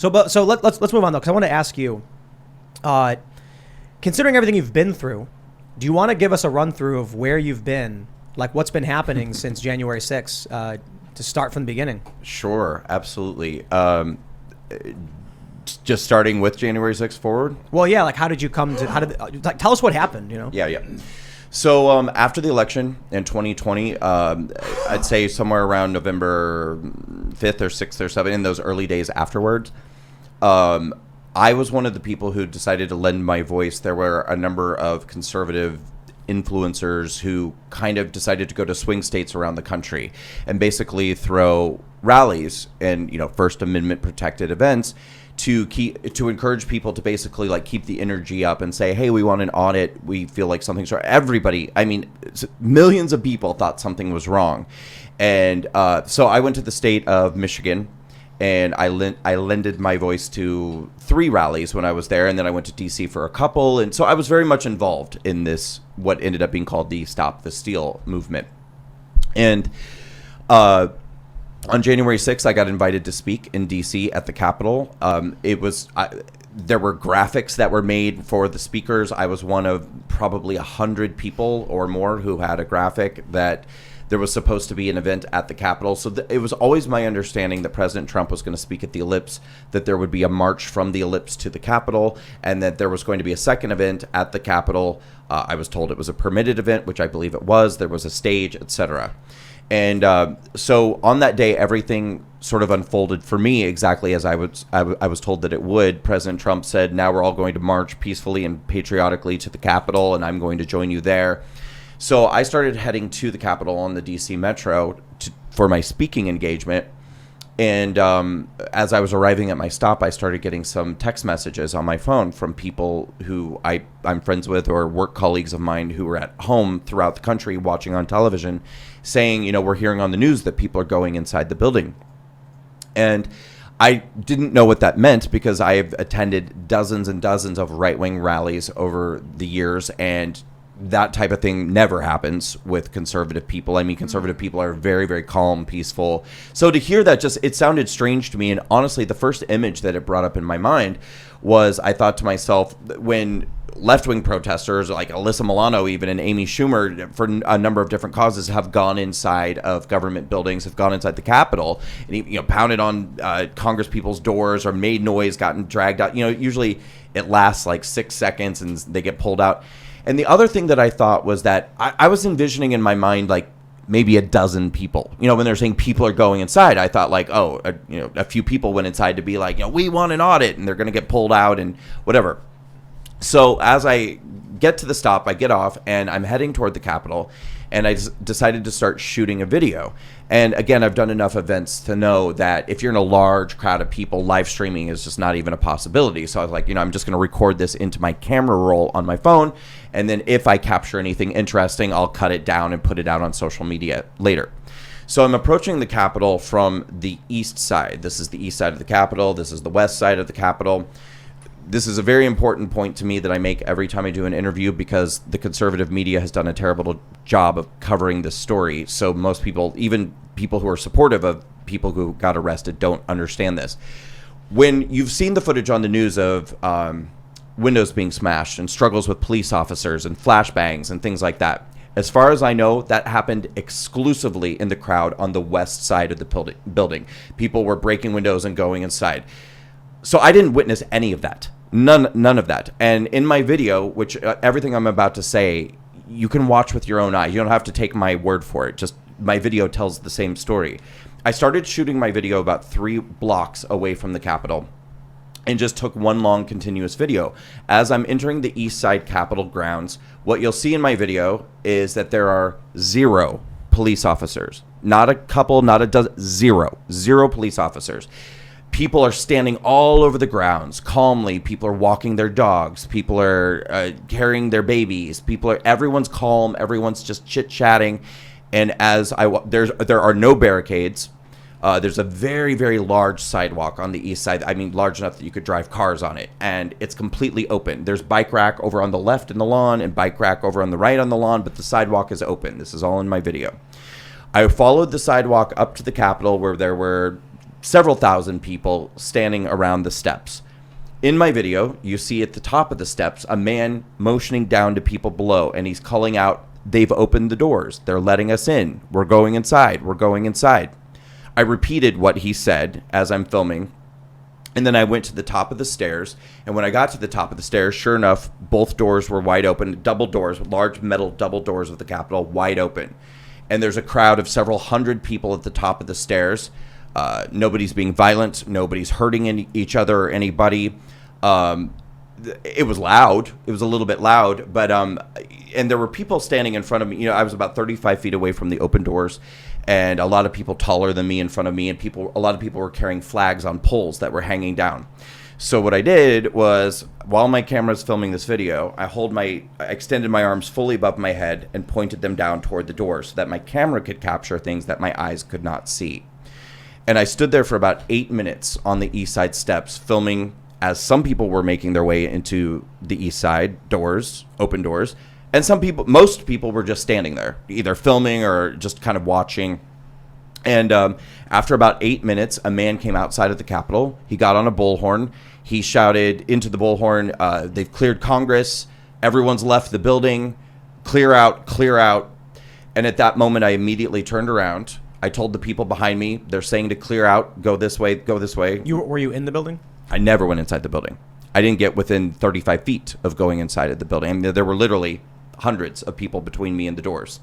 Let's move on though, because I want to ask you, considering everything you've been through, do you want to give us a run through of where you've been, like what's been happening since January 6th, to start from the beginning? Sure, absolutely. Just starting with January 6th forward. Well, yeah, like how did you come to? Tell us what happened? Yeah. So after the election in 2020, I'd say somewhere around November 5th or 6th or 7th, in those early days afterwards, I was one of the people who decided to lend my voice. There were a number of conservative influencers who kind of decided to go to swing states around the country and basically throw rallies and First Amendment protected events to encourage people to basically like keep the energy up and say, hey, we want an audit. We feel like something's wrong. Everybody, millions of people thought something was wrong. And so I went to the state of Michigan and I lended my voice to 3 rallies when I was there. And then I went to DC for a couple. And so I was very much involved in this, what ended up being called the Stop the Steal movement. And on January 6th, I got invited to speak in D.C. at the Capitol. There were graphics that were made for the speakers. I was one of probably 100 people or more who had a graphic that there was supposed to be an event at the Capitol. So it was always my understanding that President Trump was going to speak at the Ellipse, that there would be a march from the Ellipse to the Capitol, and that there was going to be a second event at the Capitol. I was told it was a permitted event, which I believe it was. There was a stage, etc. And so on that day, everything sort of unfolded for me exactly as I was told that it would. President Trump said, now we're all going to march peacefully and patriotically to the Capitol, and I'm going to join you there. So I started heading to the Capitol on the DC Metro for my speaking engagement. And as I was arriving at my stop, I started getting some text messages on my phone from people who I'm friends with or work colleagues of mine who were at home throughout the country watching on television saying, we're hearing on the news that people are going inside the building. And I didn't know what that meant because I've attended dozens and dozens of right-wing rallies over the years, and that type of thing never happens with conservative people. Conservative people are very, very calm, peaceful. So to hear that, it sounded strange to me. And honestly, the first image that it brought up in my mind was, I thought to myself, when left-wing protesters like Alyssa Milano even and Amy Schumer, for a number of different causes, have gone inside of government buildings, have gone inside the Capitol, and pounded on Congress people's doors or made noise, gotten dragged out. Usually it lasts like 6 seconds and they get pulled out. And the other thing that I thought was that I was envisioning in my mind like maybe a dozen people. When they're saying people are going inside, I thought like, a few people went inside to be like, we want an audit, and they're going to get pulled out and whatever. So as I get to the stop, I get off and I'm heading toward the Capitol, and I decided to start shooting a video. And again, I've done enough events to know that if you're in a large crowd of people, live streaming is just not even a possibility. So I was like, I'm just going to record this into my camera roll on my phone. And then if I capture anything interesting, I'll cut it down and put it out on social media later. So I'm approaching the Capitol from the east side. This is the east side of the Capitol. This is the west side of the Capitol. This is a very important point to me that I make every time I do an interview, because the conservative media has done a terrible job of covering this story. So most people, even people who are supportive of people who got arrested, don't understand this. When you've seen the footage on the news of windows being smashed and struggles with police officers and flashbangs and things like that, as far as I know, that happened exclusively in the crowd on the west side of the building. People were breaking windows and going inside. So I didn't witness any of that. None of that. And in my video, which everything I'm about to say, you can watch with your own eyes. You don't have to take my word for it. Just my video tells the same story. I started shooting my video about 3 blocks away from the Capitol and just took one long continuous video. As I'm entering the East Side Capitol grounds, what you'll see in my video is that there are 0 police officers. Not a couple, not a dozen, 0 police officers. People are standing all over the grounds calmly. People are walking their dogs. People are carrying their babies. Everyone's calm. Everyone's just chit-chatting. And there are no barricades. There's a very, very large sidewalk on the east side. Large enough that you could drive cars on it. And it's completely open. There's bike rack over on the left in the lawn and bike rack over on the right on the lawn, but the sidewalk is open. This is all in my video. I followed the sidewalk up to the Capitol, where there were several thousand people standing around the steps. In my video, you see at the top of the steps a man motioning down to people below, and he's calling out, "They've opened the doors. They're letting us in. We're going inside. We're going inside." I repeated what he said as I'm filming, and then I went to the top of the stairs, and when I got to the top of the stairs, sure enough, both doors were wide open, double doors, large metal double doors of the Capitol, wide open. And there's a crowd of several hundred people at the top of the stairs. Nobody's being violent. Nobody's hurting each other or anybody. It was loud. It was a little bit loud, but and there were people standing in front of me. You know, I was about 35 feet away from the open doors, and a lot of people taller than me in front of me, and a lot of people were carrying flags on poles that were hanging down. So what I did was, while my camera's filming this video, I extended my arms fully above my head and pointed them down toward the doors so that my camera could capture things that my eyes could not see. And I stood there for about 8 minutes on the east side steps filming as some people were making their way into the east side doors, open doors, and most people were just standing there, either filming or just kind of watching. And after about 8 minutes, a man came outside of the Capitol. He got on a bullhorn. He shouted into the bullhorn, "They've cleared Congress. Everyone's left the building. Clear out, clear out." And at that moment, I immediately turned around. I told the people behind me, they're saying to clear out, go this way, go this way. Were you in the building? I never went inside the building. I didn't get within 35 feet of going inside of the building. I mean, there were literally hundreds of people between me and the doors.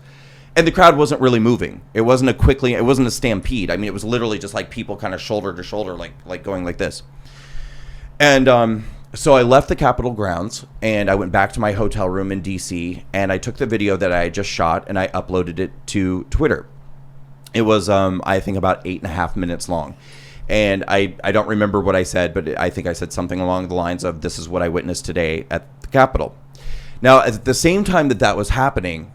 And the crowd wasn't really moving. It wasn't a stampede. I mean, it was literally just like people kind of shoulder to shoulder, like going like this. And so I left the Capitol grounds and I went back to my hotel room in DC, and I took the video that I had just shot and I uploaded it to Twitter. It was, I think, about 8.5 minutes long. And I don't remember what I said, but I think I said something along the lines of, "This is what I witnessed today at the Capitol." Now, at the same time that was happening,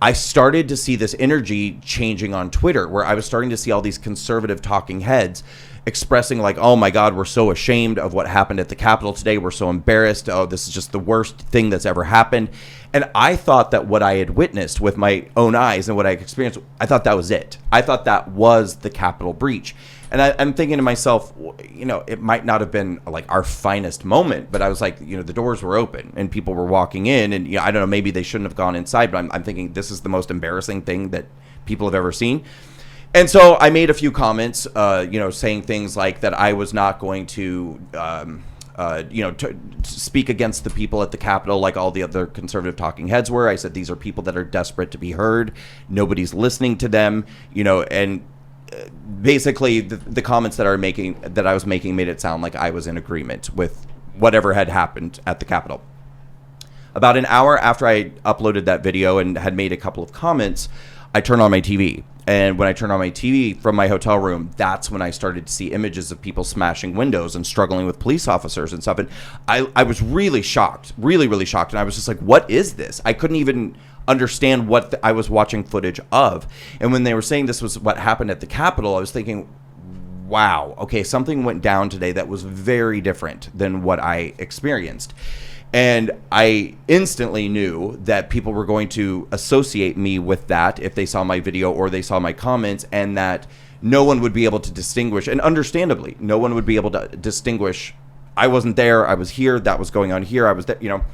I started to see this energy changing on Twitter, where I was starting to see all these conservative talking heads expressing like, "Oh my God, we're so ashamed of what happened at the Capitol today. We're so embarrassed. Oh, this is just the worst thing that's ever happened." And I thought that what I had witnessed with my own eyes and what I experienced, I thought that was it. I thought that was the Capitol breach. And I'm thinking to myself, you know, it might not have been like our finest moment, but I was like, you know, the doors were open and people were walking in, and, you know, I don't know, maybe they shouldn't have gone inside, but I'm thinking this is the most embarrassing thing that people have ever seen. And so I made a few comments, you know, saying things like that I was not going to, you know, to speak against the people at the Capitol like all the other conservative talking heads were. I said these are people that are desperate to be heard. Nobody's listening to them, you know, and basically the comments that I was making made it sound like I was in agreement with whatever had happened at the Capitol. About an hour after I uploaded that video and had made a couple of comments, I turned on my TV. And when I turned on my TV from my hotel room, that's when I started to see images of people smashing windows and struggling with police officers and stuff. And I was really shocked, really, really shocked. And I was just like, what is this? I couldn't even understand what I was watching footage of. And when they were saying this was what happened at the Capitol, I was thinking, wow, okay, something went down today that was very different than what I experienced. And I instantly knew that people were going to associate me with that if they saw my video or they saw my comments, and that no one would be able to distinguish, and understandably, no one would be able to distinguish, I wasn't there, I was here, that was going on here, I was there, you know.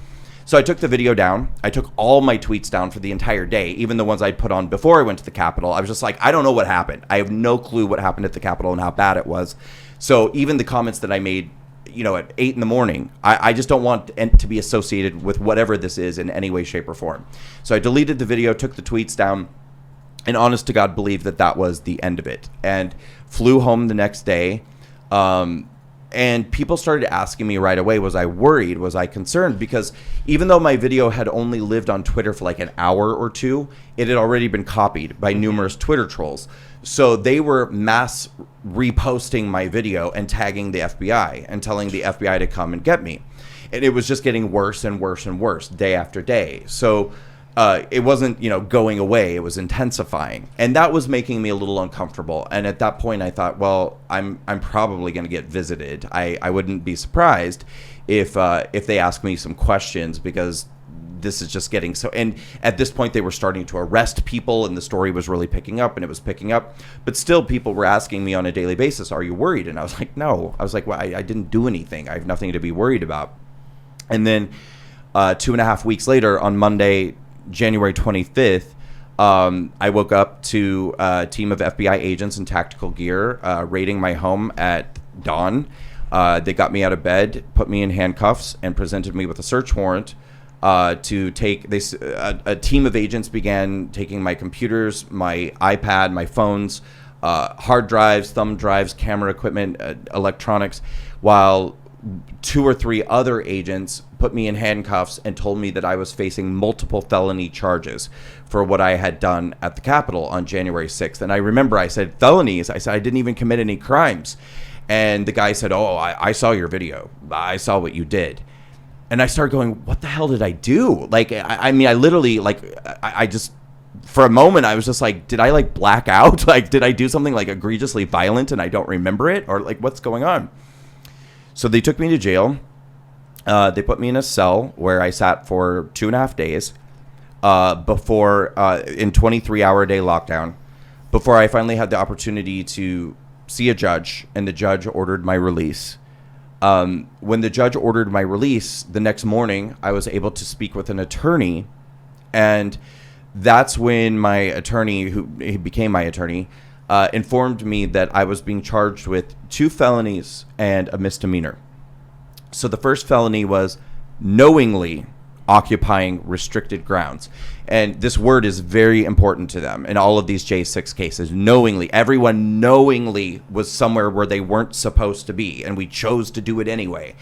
So I took the video down. I took all my tweets down for the entire day, even the ones I'd put on before I went to the Capitol. I was just like, I don't know what happened. I have no clue what happened at the Capitol and how bad it was. So even the comments that I made, you know, at 8 a.m, I just don't want to be associated with whatever this is in any way, shape, or form. So I deleted the video, took the tweets down, and honest to God believed that that was the end of it, and flew home the next day. And people started asking me right away, was I worried? Was I concerned? Because even though my video had only lived on Twitter for like an hour or two, it had already been copied by numerous Twitter trolls. So they were mass reposting my video and tagging the FBI and telling the FBI to come and get me. And it was just getting worse and worse and worse day after day. So it wasn't, you know, going away. It was intensifying. And that was making me a little uncomfortable. And at that point, I thought, well, I'm probably going to get visited. I wouldn't be surprised if they ask me some questions, because this is just getting so. And at this point, they were starting to arrest people, and the story was really picking up, and it was picking up. But still, people were asking me on a daily basis, "Are you worried?" And I was like, "No." I was like, "Well, I didn't do anything. I have nothing to be worried about." And then 2.5 weeks later, on Monday, January 25th, I woke up to a team of FBI agents in tactical gear raiding my home at dawn. They got me out of bed, put me in handcuffs, and presented me with a search warrant to take. A team of agents began taking my computers, my iPad, my phones, hard drives, thumb drives, camera equipment, electronics, while 2 or 3 other agents put me in handcuffs and told me that I was facing multiple felony charges for what I had done at the Capitol on January 6th. And I remember I said, felonies? I said, I didn't even commit any crimes. And the guy said, "Oh, I saw your video. I saw what you did." And I started going, what the hell did I do? Like, I mean, I literally, like, I just, for a moment, I was just like, did I, like, black out? Like, did I do something, like, egregiously violent and I don't remember it? Or, like, what's going on? So they took me to jail. They put me in a cell where I sat for 2.5 days before, in 23-hour-a-day lockdown, before I finally had the opportunity to see a judge, and the judge ordered my release. When the judge ordered my release, the next morning, I was able to speak with an attorney, and that's when my attorney, who became my attorney, informed me that I was being charged with 2 felonies and a misdemeanor. So the first felony was knowingly occupying restricted grounds. And this word is very important to them in all of these J6 cases. Knowingly. Everyone knowingly was somewhere where they weren't supposed to be, and we chose to do it anyway.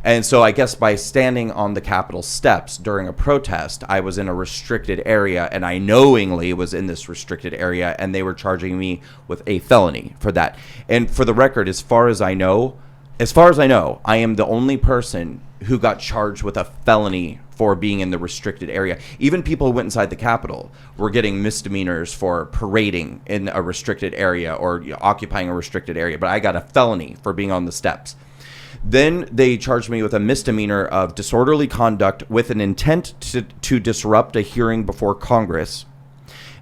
And so I guess by standing on the Capitol steps during a protest, I was in a restricted area, and I knowingly was in this restricted area, and they were charging me with a felony for that. And for the record, as far as I know, I am the only person who got charged with a felony for being in the restricted area. Even people who went inside the Capitol were getting misdemeanors for parading in a restricted area or occupying a restricted area. But I got a felony for being on the steps. Then they charged me with a misdemeanor of disorderly conduct with an intent to disrupt a hearing before Congress.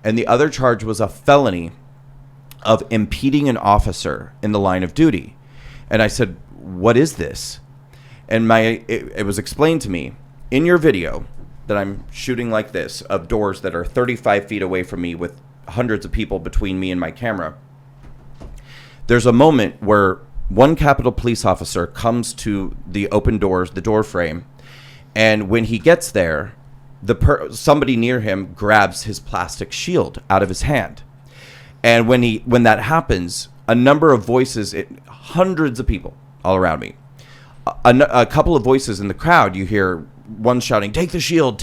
And the other charge was a felony of impeding an officer in the line of duty. And I said, what is this? And it was explained to me, in your video that I'm shooting like this, of doors that are 35 feet away from me with hundreds of people between me and my camera, there's a moment where one Capitol police officer comes to the open doors, the door frame, and when he gets there, somebody near him grabs his plastic shield out of his hand. And when that happens, a number of voices, hundreds of people all around me, a couple of voices in the crowd, you hear one shouting, take the shield,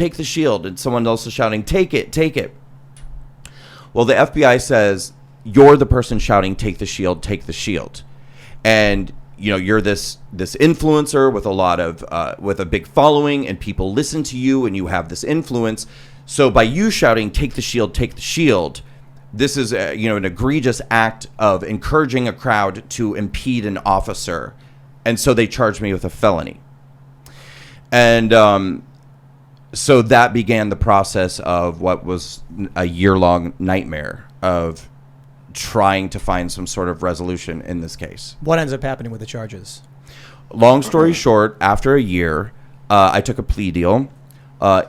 and someone else is shouting, take it. Well, the FBI says, you're the person shouting, take the shield. And, you know, you're this influencer with with a big following, and people listen to you, and you have this influence. So by you shouting, take the shield, this is an egregious act of encouraging a crowd to impede an officer. And so they charged me with a felony. And so that began the process of what was a year-long nightmare of trying to find some sort of resolution in this case. What ends up happening with the charges? Long story short, after a year, I took a plea deal.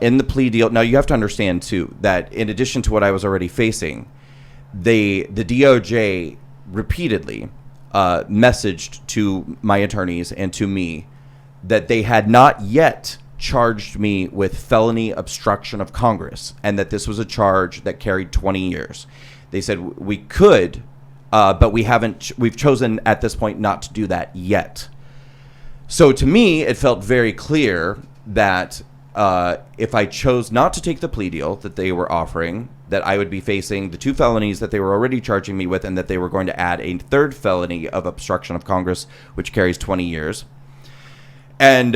In the plea deal, now you have to understand, too, that in addition to what I was already facing, the DOJ repeatedly messaged to my attorneys and to me that they had not yet charged me with felony obstruction of Congress, and that this was a charge that carried 20 years. They said we could, but we've chosen at this point not to do that yet. So to me, it felt very clear that if I chose not to take the plea deal that they were offering, that I would be facing the 2 felonies that they were already charging me with, and that they were going to add a 3rd felony of obstruction of Congress, which carries 20 years. And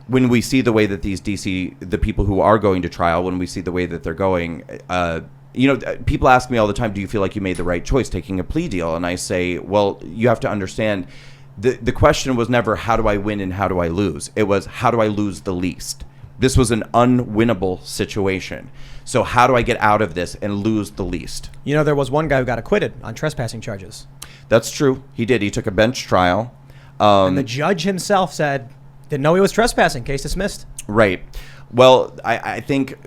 when we see the way that the people who are going to trial, when we see the way that they're going, people ask me all the time, do you feel like you made the right choice taking a plea deal? And I say, well, you have to understand, the question was never how do I win and how do I lose? It was how do I lose the least? This was an unwinnable situation. So how do I get out of this and lose the least? You know, there was one guy who got acquitted on trespassing charges. That's true. He did. He took a bench trial. And the judge himself said, didn't know he was trespassing. Case dismissed. Right. Well, I think,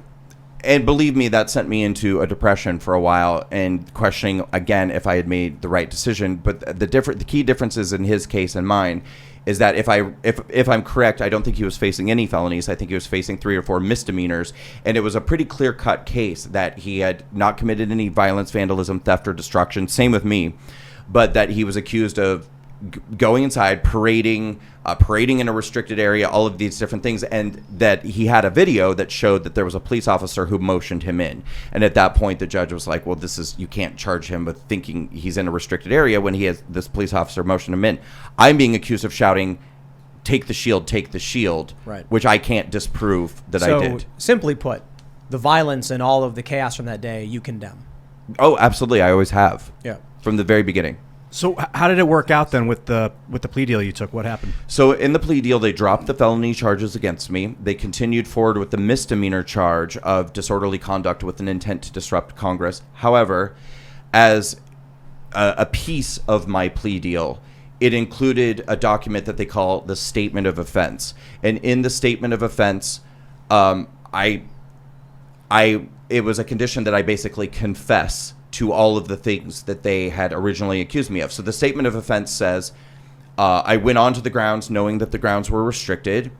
and believe me, that sent me into a depression for a while and questioning again if I had made the right decision. But the key differences in his case and mine is that if I'm correct, I don't think he was facing any felonies. I think he was facing 3 or 4 misdemeanors, and it was a pretty clear-cut case that he had not committed any violence, vandalism, theft, or destruction. Same with me, but that he was accused of going inside, parading in a restricted area, all of these different things, and that he had a video that showed that there was a police officer who motioned him in. And at that point, the judge was like, well, you can't charge him with thinking he's in a restricted area when he has this police officer motion him in. I'm being accused of shouting, take the shield, right, which I can't disprove that I did. So, simply put, the violence and all of the chaos from that day, you condemn. Oh, absolutely. I always have. Yeah. From the very beginning. So how did it work out then with the plea deal you took? What happened? So in the plea deal, they dropped the felony charges against me. They continued forward with the misdemeanor charge of disorderly conduct with an intent to disrupt Congress. However, as a piece of my plea deal, it included a document that they call the statement of offense. And in the statement of offense, it was a condition that I basically confess to all of the things that they had originally accused me of. So the statement of offense says, I went onto the grounds knowing that the grounds were restricted.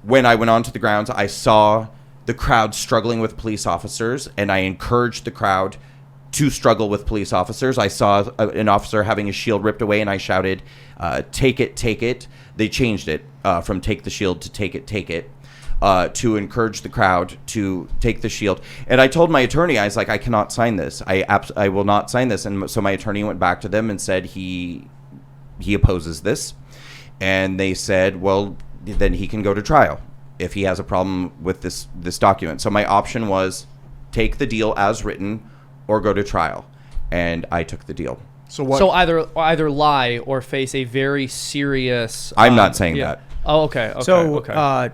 When I went onto the grounds, I saw the crowd struggling with police officers, and I encouraged the crowd to struggle with police officers. I saw an officer having his shield ripped away, and I shouted, take it, take it. They changed it from take the shield to take it, take it. To encourage the crowd to take the shield. And I told my attorney, I was like, I cannot sign this. I will not sign this. And so my attorney went back to them and said he opposes this. And they said, well, then he can go to trial if he has a problem with this document. So my option was take the deal as written or go to trial. And I took the deal. So what? So either lie or face a very serious... I'm not saying that. Oh, okay. So, okay. How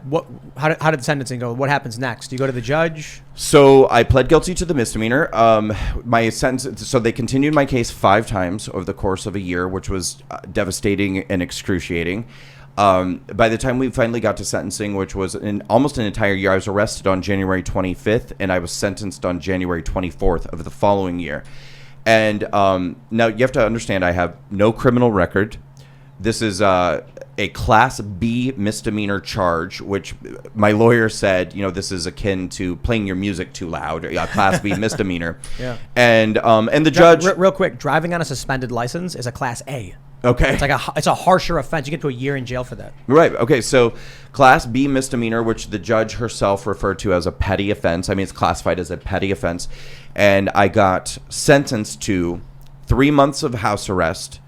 did the sentencing go? What happens next? Do you go to the judge? So I pled guilty to the misdemeanor. My sentence. So they continued my case 5 times over the course of a year, which was devastating and excruciating. By the time we finally got to sentencing, which was almost an entire year, I was arrested on January 25th, and I was sentenced on January 24th of the following year. And now you have to understand, I have no criminal record. This is a Class B misdemeanor charge, which my lawyer said, this is akin to playing your music too loud. A Class B misdemeanor. Yeah. And the judge, real quick, driving on a suspended license is a Class A. Okay. It's a harsher offense. You get to a year in jail for that. Right. Okay. So Class B misdemeanor, which the judge herself referred to as a petty offense. I mean, it's classified as a petty offense. And I got sentenced to 3 months of house arrest,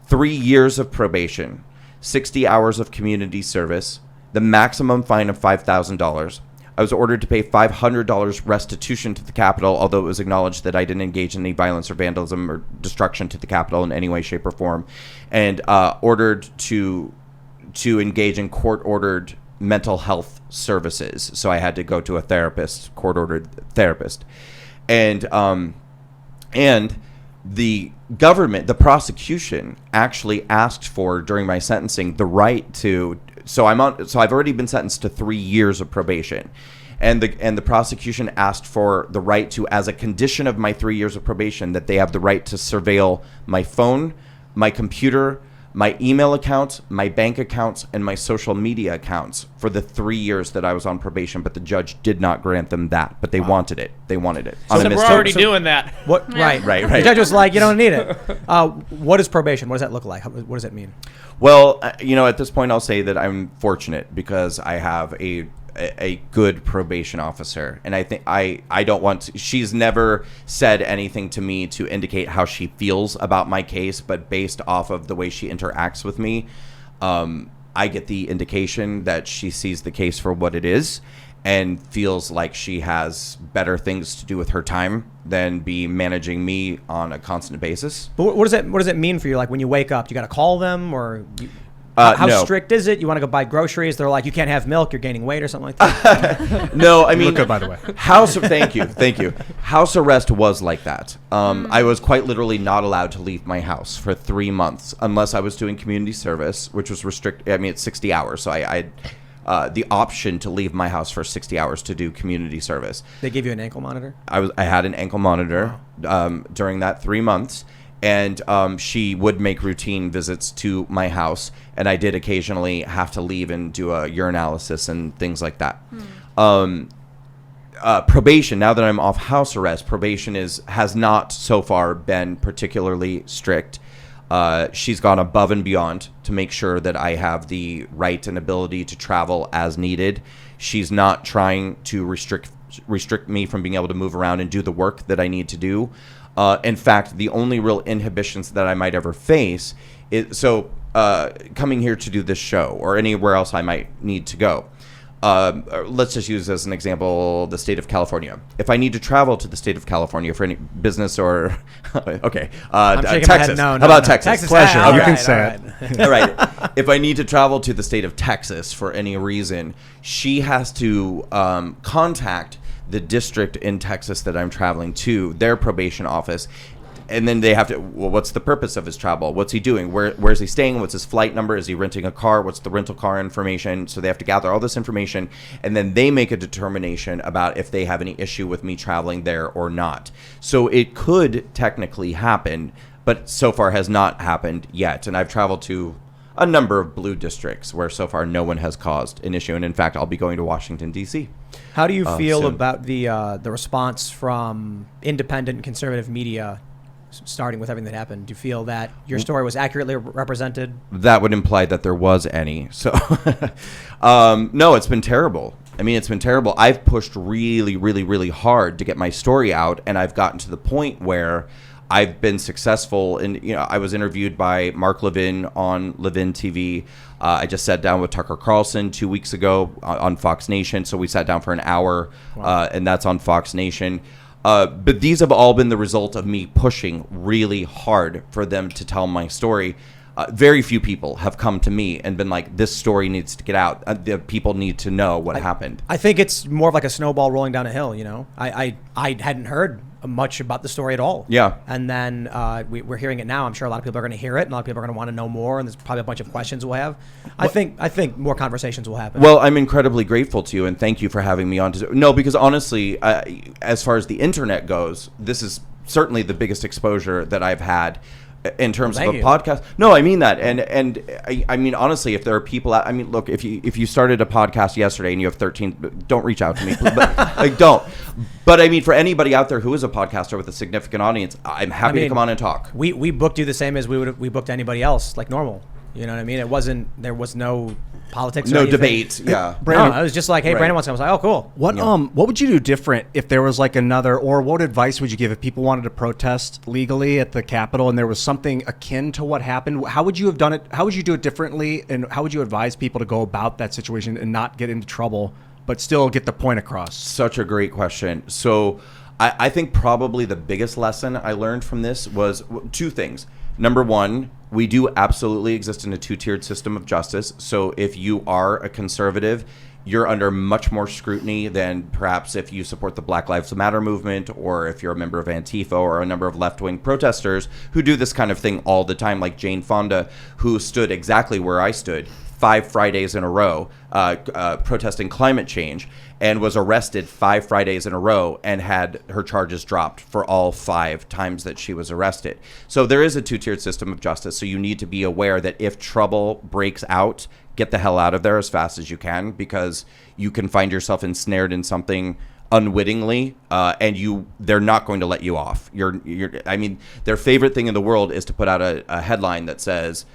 3 years of probation, 60 hours of community service, the maximum fine of $5,000. I was ordered to pay $500 restitution to the Capitol, although it was acknowledged that I didn't engage in any violence or vandalism or destruction to the Capitol in any way, shape, or form, and ordered to engage in court-ordered mental health services. So I had to go to a therapist, court-ordered therapist. And the government, the prosecution, actually asked for, during my sentencing, the right to... So I've already been sentenced to 3 years of probation. And the prosecution asked for the right to, as a condition of my 3 years of probation, that they have the right to surveil my phone, my computer, my email accounts, my bank accounts, and my social media accounts for the 3 years that I was on probation. But the judge did not grant them that. But they wanted it. They wanted it. So we're already doing that. What? Right. The judge was like, you don't need it. What is probation? What does that look like? What does that mean? Well, at this point, I'll say that I'm fortunate because I have a good probation officer, and I think I don't want to, she's never said anything to me to indicate how she feels about my case, but based off of the way she interacts with me, I get the indication that she sees the case for what it is and feels like she has better things to do with her time than be managing me on a constant basis. But what does it mean for you? Like when you wake up, you got to call them, or How No. strict is it? You want to go buy groceries? They're like, you can't have milk. You're gaining weight or something like that. No, I You mean, look good, by the way. Thank you. House arrest was like that. I was quite literally not allowed to leave my house for 3 months unless I was doing community service, which was restricted. I mean, it's 60 hours, so I had the option to leave my house for 60 hours to do community service. They give you an ankle monitor? I had an ankle monitor during that 3 months. And she would make routine visits to my house, and I did occasionally have to leave and do a urinalysis and things like that. Probation, now that I'm off house arrest, probation has not so far been particularly strict. She's gone above and beyond to make sure that I have the right and ability to travel as needed. She's not trying to restrict me from being able to move around and do the work that I need to do. In fact, the only real inhibitions that I might ever face is coming here to do this show or anywhere else I might need to go. Let's just use as an example the state of California. If I need to travel to the state of California for any business or okay, I'm shaking my head. Texas. No, How about no. Texas? Pleasure. All You right, can all say right. All right. If I need to travel to the state of Texas for any reason, she has to contact the district in Texas that I'm traveling to, their probation office. And then they have to, well, what's the purpose of his travel? What's he doing? Where's he staying? What's his flight number? Is he renting a car? What's the rental car information? So they have to gather all this information, and then they make a determination about if they have any issue with me traveling there or not. So it could technically happen, but so far has not happened yet. And I've traveled to a number of blue districts where so far no one has caused an issue. And in fact, I'll be going to Washington, D.C. How do you feel soon. about the response from independent conservative media, starting with everything that happened? Do you feel that your story was accurately represented? That would imply that there was any. So, no, it's been terrible. I mean, it's been terrible. I've pushed really, really, really hard to get my story out, and I've gotten to the point where I've been successful. And I was interviewed by Mark Levin on Levin TV. I just sat down with Tucker Carlson 2 weeks ago on Fox Nation. So we sat down for an hour, and that's on Fox Nation. But these have all been the result of me pushing really hard for them to tell my story. Very few people have come to me and been like, this story needs to get out. The people need to know what happened. I think it's more of like a snowball rolling down a hill, I hadn't heard much about the story at all. Yeah. And then we're hearing it now. I'm sure a lot of people are going to hear it, and a lot of people are going to want to know more, and there's probably a bunch of questions we'll have. I think more conversations will happen. Well, I'm incredibly grateful to you, and thank you for having me on. No, because honestly, as far as the internet goes, this is certainly the biggest exposure that I've had in terms of a podcast. No, I mean that. And I mean, honestly, if there are people out, I mean, look, if you started a podcast yesterday and you have 13, don't reach out to me, but don't. But I mean, for anybody out there who is a podcaster with a significant audience, I'm happy to come on and talk. We booked you the same as we booked anybody else, like normal. You know what I mean? There was no politics or No anything. debate. Yeah. No, it was just like, hey, Right. Brandon wants to come. I was like, oh, cool. What would you do different if there was like another, or what advice would you give if people wanted to protest legally at the Capitol and there was something akin to what happened? How would you have done it? How would you do it differently? And how would you advise people to go about that situation and not get into trouble, but still get the point across? Such a great question. So I think probably the biggest lesson I learned from this was two things. Number one, we do absolutely exist in a two-tiered system of justice. So if you are a conservative, you're under much more scrutiny than perhaps if you support the Black Lives Matter movement, or if you're a member of Antifa or a number of left-wing protesters who do this kind of thing all the time, like Jane Fonda, who stood exactly where I stood 5 Fridays in a row protesting climate change, and was arrested 5 Fridays in a row and had her charges dropped for all 5 times that she was arrested. So there is a two-tiered system of justice. So you need to be aware that if trouble breaks out, get the hell out of there as fast as you can, because you can find yourself ensnared in something unwittingly, and they're not going to let you off. I mean, their favorite thing in the world is to put out a headline that says,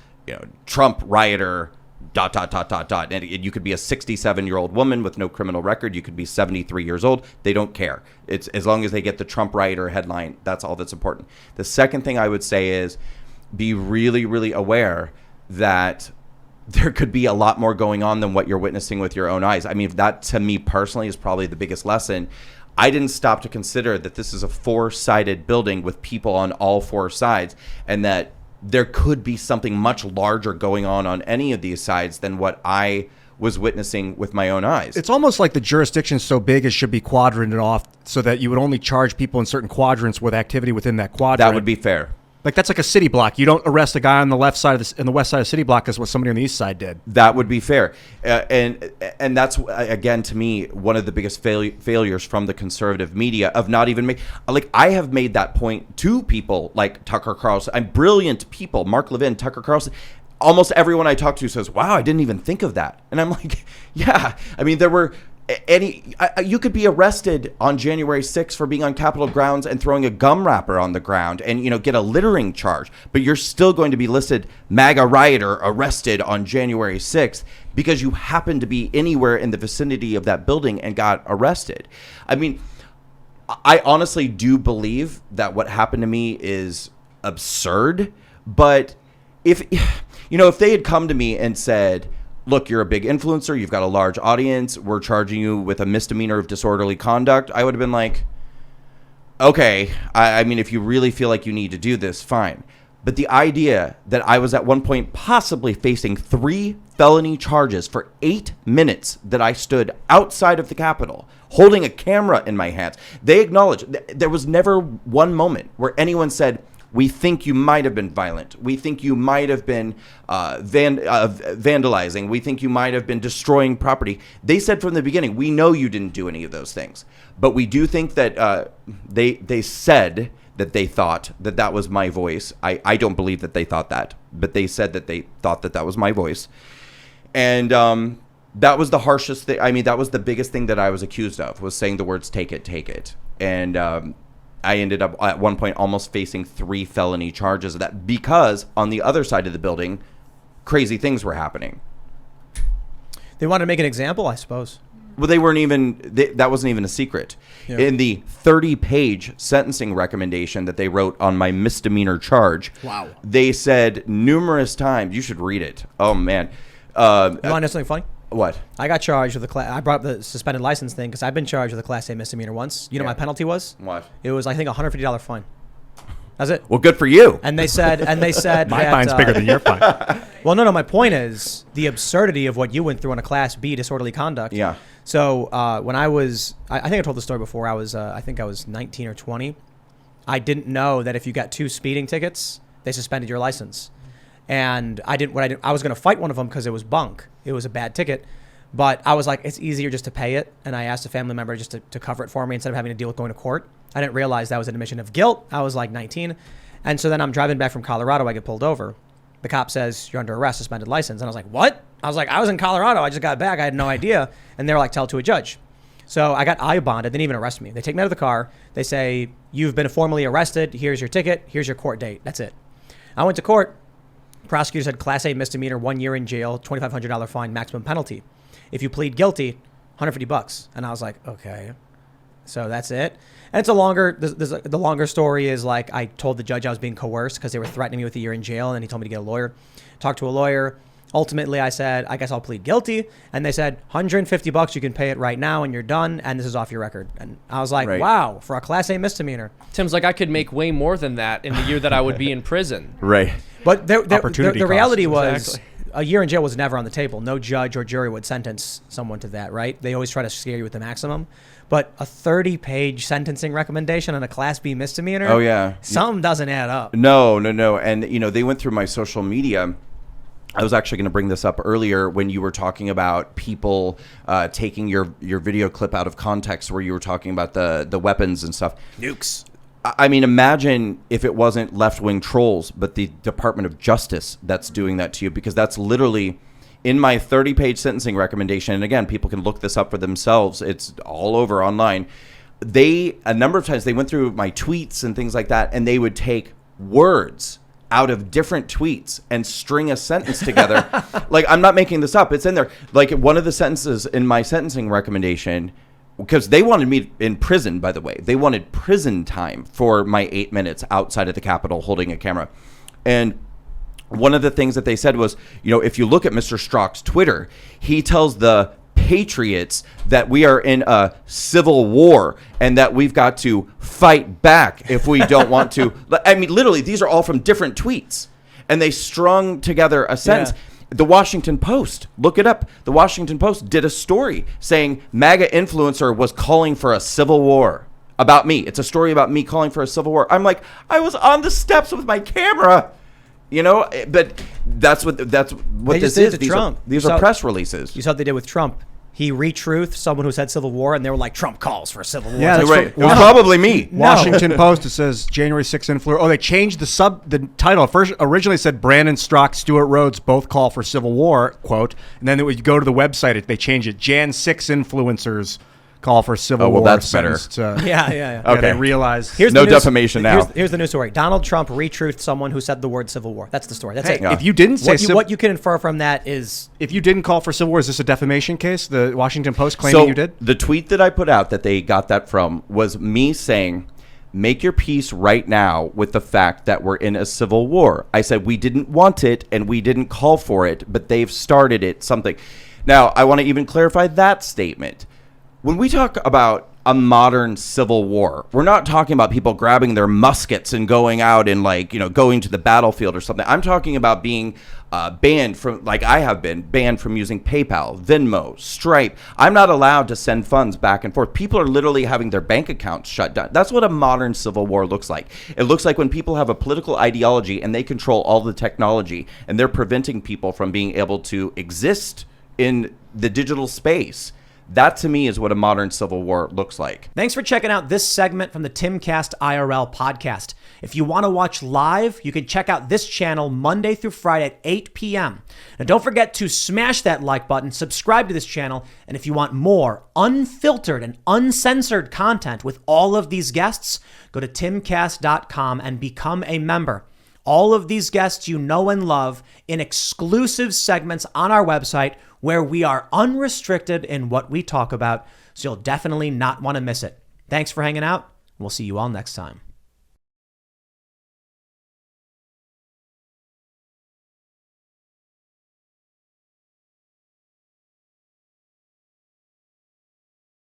Trump rioter ... And you could be a 67-year-old woman with no criminal record. You could be 73 years old. They don't care. It's as long as they get the Trump rioter headline. That's all that's important. The second thing I would say is be really, really aware that there could be a lot more going on than what you're witnessing with your own eyes. I mean, that to me personally is probably the biggest lesson. I didn't stop to consider that this is a 4-sided building with people on all 4 sides, and that there could be something much larger going on any of these sides than what I was witnessing with my own eyes. It's almost like the jurisdiction's so big it should be quadranted off so that you would only charge people in certain quadrants with activity within that quadrant. That would be fair. Like that's like a city block. You don't arrest a guy on the left side of the west side of the city block as what somebody on the east side did. That would be fair. And that's, again, to me, one of the biggest failures from the conservative media of not even I have made that point to people like Tucker Carlson. Brilliant people, Mark Levin, Tucker Carlson. Almost everyone I talk to says, wow, I didn't even think of that. And I'm like, yeah. I mean, there were you could be arrested on January 6th for being on Capitol grounds and throwing a gum wrapper on the ground and, get a littering charge. But you're still going to be listed MAGA rioter arrested on January 6th because you happen to be anywhere in the vicinity of that building and got arrested. I mean, I honestly do believe that what happened to me is absurd. But if they had come to me and said, look, you're a big influencer, you've got a large audience, we're charging you with a misdemeanor of disorderly conduct, I would have been like, okay, I mean, if you really feel like you need to do this, fine. But the idea that I was at one point possibly facing 3 felony charges for 8 minutes that I stood outside of the Capitol, holding a camera in my hands, they acknowledged there was never one moment where anyone said, we think you might have been violent. We think you might have been vandalizing. We think you might have been destroying property. They said from the beginning, we know you didn't do any of those things. But we do think that they said that they thought that was my voice. I don't believe that they thought that. But they said that they thought that was my voice. And that was the harshest thing. I mean, that was the biggest thing that I was accused of, was saying the words, take it, take it. And I ended up at one point almost facing 3 felony charges of that because on the other side of the building, crazy things were happening. They wanted to make an example, I suppose. Well, they weren't even, that wasn't even a secret. Yeah. In the 30-page sentencing recommendation that they wrote on my misdemeanor charge, wow, they said numerous times, you should read it. Oh, man. You want to know something funny? What? I got charged with I brought up the suspended license thing because I've been charged with a Class A misdemeanor once. You know my penalty was? What? It was, I think, a $150 fine. That's it. Well, good for you. And they said my fine's bigger than your fine. Well, no. My point is the absurdity of what you went through on a Class B disorderly conduct. Yeah. So when I was, I think I told the story before. I think I was 19 or 20. I didn't know that if you got 2 speeding tickets, they suspended your license. And I was going to fight one of them because it was bunk. It was a bad ticket. But I was like, it's easier just to pay it. And I asked a family member just to cover it for me instead of having to deal with going to court. I didn't realize that was an admission of guilt. I was like 19. And so then I'm driving back from Colorado. I get pulled over. The cop says, you're under arrest, suspended license. And I was like, what? I was like, I was in Colorado. I just got back. I had no idea. And they were like, tell it to a judge. So I got I-bonded. They didn't even arrest me. They take me out of the car. They say, you've been formally arrested. Here's your ticket. Here's your court date. That's it. I went to court. Prosecutor said Class A misdemeanor, 1 year in jail, $2,500 fine, maximum penalty. If you plead guilty, $150. And I was like, okay, so that's it. And it's the longer story is like I told the judge I was being coerced because they were threatening me with a year in jail, and then he told me to get a lawyer. Talked to a lawyer. Ultimately, I said, I guess I'll plead guilty. And they said, $150, you can pay it right now and you're done, and this is off your record. And I was like, wow, for a Class A misdemeanor. Tim's like, I could make way more than that in the year that I would be in prison. Right. But the reality was, exactly. A year in jail was never on the table. No judge or jury would sentence someone to that, right? They always try to scare you with the maximum. But a 30-page sentencing recommendation on a Class B misdemeanor? Oh, yeah. Something doesn't add up. No. And, they went through my social media. I was actually going to bring this up earlier when you were talking about people taking your video clip out of context where you were talking about the weapons and stuff. Nukes. I mean, imagine if it wasn't left-wing trolls, but the Department of Justice that's doing that to you, because that's literally in my 30-page sentencing recommendation. And again, people can look this up for themselves. It's all over online. A number of times they went through my tweets and things like that, and they would take words out of different tweets and string a sentence together. Like, I'm not making this up. It's in there. Like, one of the sentences in my sentencing recommendation, because they wanted me in prison, by the way. They wanted prison time for my 8 minutes outside of the Capitol holding a camera. And one of the things that they said was, if you look at Mr. Strzok's Twitter, he tells the patriots that we are in a civil war and that we've got to fight back if we don't want to. I mean, literally, these are all from different tweets. and they strung together a sentence. Yeah. The Washington Post, look it up. The Washington Post did a story saying MAGA influencer was calling for a civil war about me. It's a story about me calling for a civil war. I'm like, I was on the steps with my camera, but that's what They this just did is. it to Trump. These You are saw- press releases. You saw what they did with Trump. He retruthed someone who said civil war, and they were like, Trump calls for a civil war. Yeah, It's that's like, Right. It was probably me. No. Washington Post, it says January 6th influencer. Oh, they changed the title. First, originally said Brandon Strzok, Stuart Rhodes both call for civil war, quote. And then when you go to the website, they change it. Jan 6 influencers call for civil Oh, well, war. that's better. Yeah. Okay. They realized. Here's No the news- defamation now. Here's the news story. Donald Trump retruthed someone who said the word civil war. That's the story. That's it. If you didn't say What you can infer from that is if you didn't call for civil war, is this a defamation case? The Washington Post claiming you did? The tweet that I put out that they got that from was me saying, make your peace right now with the fact that we're in a civil war. I said we didn't want it and we didn't call for it, but they've started it, something. Now, I want to even clarify that statement. When we talk about a modern civil war, we're not talking about people grabbing their muskets and going out and going to the battlefield or something. I'm talking about being banned from, like I have been banned from using PayPal, Venmo, Stripe. I'm not allowed to send funds back and forth. People are literally having their bank accounts shut down. That's what a modern civil war looks like. It looks like when people have a political ideology and they control all the technology and they're preventing people from being able to exist in the digital space. That, to me, is what a modern civil war looks like. Thanks for checking out this segment from the Timcast IRL podcast. If you want to watch live, you can check out this channel Monday through Friday at 8 p.m. And don't forget to smash that like button, subscribe to this channel, and if you want more unfiltered and uncensored content with all of these guests, go to timcast.com and become a member. All of these guests you know and love in exclusive segments on our website where we are unrestricted in what we talk about, so you'll definitely not want to miss it. Thanks for hanging out. We'll see you all next time.